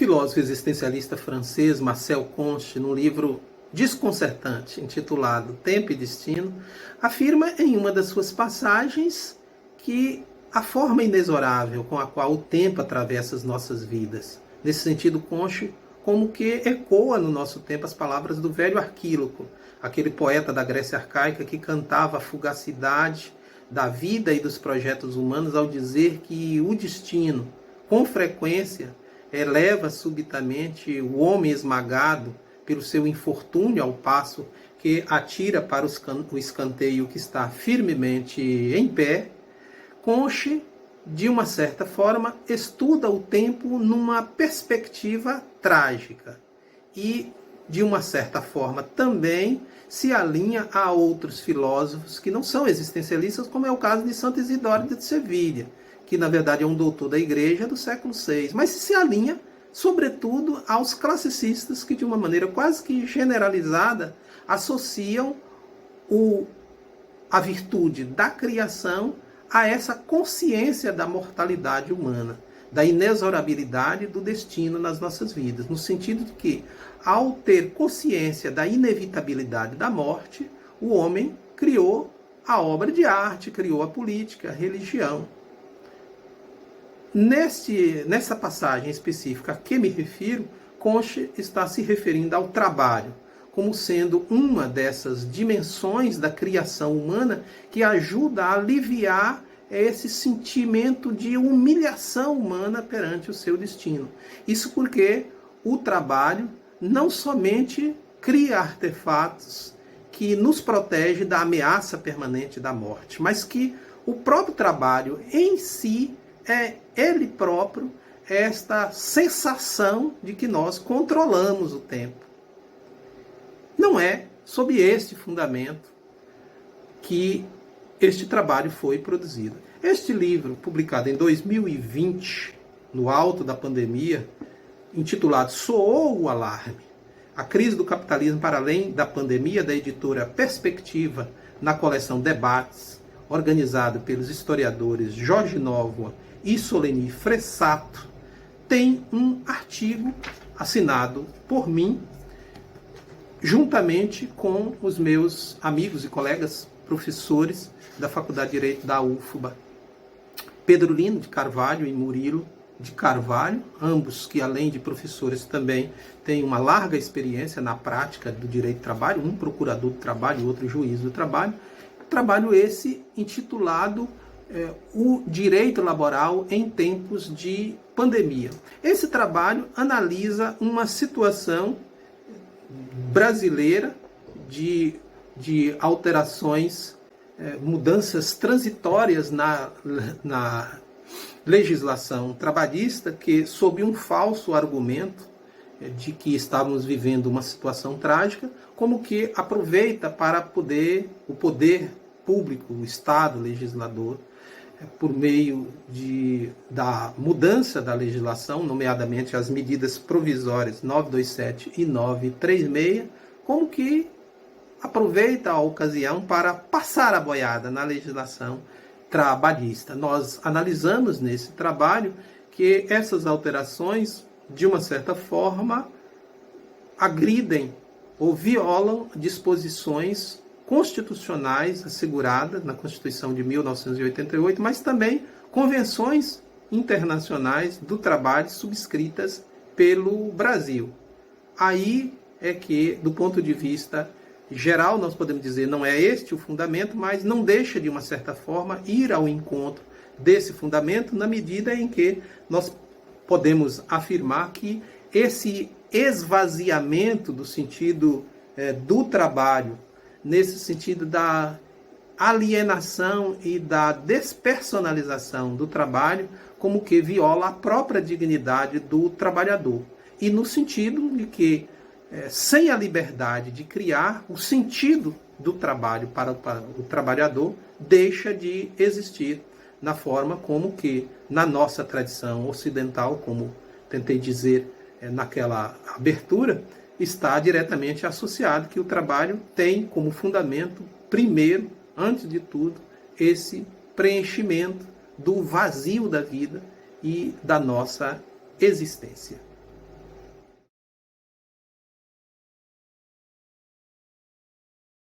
filósofo existencialista francês Marcel Conche, num livro desconcertante intitulado Tempo e Destino, afirma em uma das suas passagens que a forma inexorável com a qual o tempo atravessa as nossas vidas. Nesse sentido, Conche como que ecoa no nosso tempo as palavras do velho Arquíloco, aquele poeta da Grécia arcaica que cantava a fugacidade da vida e dos projetos humanos ao dizer que o destino, com frequência, eleva subitamente o homem esmagado pelo seu infortúnio, ao passo que atira para o escanteio que está firmemente em pé. Conche, de uma certa forma, estuda o tempo numa perspectiva trágica e, de uma certa forma, também se alinha a outros filósofos que não são existencialistas, como é o caso de Santo Isidoro de Sevilha, que na verdade é um doutor da igreja do século VI, mas se alinha, sobretudo, aos classicistas que, de uma maneira quase que generalizada, associam a virtude da criação a essa consciência da mortalidade humana, da inexorabilidade do destino nas nossas vidas, no sentido de que, ao ter consciência da inevitabilidade da morte, o homem criou a obra de arte, criou a política, a religião. Nessa passagem específica a que me refiro, Conche está se referindo ao trabalho, como sendo uma dessas dimensões da criação humana que ajuda a aliviar esse sentimento de humilhação humana perante o seu destino. Isso porque o trabalho não somente cria artefatos que nos protege da ameaça permanente da morte, mas que o próprio trabalho em si é ele próprio esta sensação de que nós controlamos o tempo. Não é sob este fundamento que este trabalho foi produzido. Este livro, publicado em 2020, no alto da pandemia, intitulado Soou o Alarme, a crise do capitalismo para além da pandemia, da editora Perspectiva, na coleção Debates, organizado pelos historiadores Jorge Novoa e Soleni Fressato, tem um artigo assinado por mim, juntamente com os meus amigos e colegas professores da Faculdade de Direito da UFBA, Pedro Lino de Carvalho e Murilo de Carvalho, ambos que, além de professores, também têm uma larga experiência na prática do direito do trabalho, um procurador do trabalho e outro juiz do trabalho. Trabalho esse intitulado O Direito Laboral em Tempos de Pandemia. Esse trabalho analisa uma situação brasileira de alterações, mudanças transitórias na legislação trabalhista, que, sob um falso argumento de que estávamos vivendo uma situação trágica, como que aproveita para o poder público, o Estado legislador, por meio da mudança da legislação, nomeadamente as medidas provisórias 927 e 936, como que aproveita a ocasião para passar a boiada na legislação trabalhista. Nós analisamos nesse trabalho que essas alterações, de uma certa forma, agridem ou violam disposições constitucionais asseguradas na Constituição de 1988, mas também convenções internacionais do trabalho subscritas pelo Brasil. Aí é que, do ponto de vista geral, nós podemos dizer, não é este o fundamento, mas não deixa, de uma certa forma, ir ao encontro desse fundamento, na medida em que nós podemos afirmar que esse esvaziamento do sentido do trabalho, nesse sentido da alienação e da despersonalização do trabalho, como que viola a própria dignidade do trabalhador. E no sentido de que, sem a liberdade de criar, o sentido do trabalho para o trabalhador deixa de existir na forma como que, na nossa tradição ocidental, como tentei dizer naquela abertura, está diretamente associado que o trabalho tem como fundamento, primeiro, antes de tudo, esse preenchimento do vazio da vida e da nossa existência.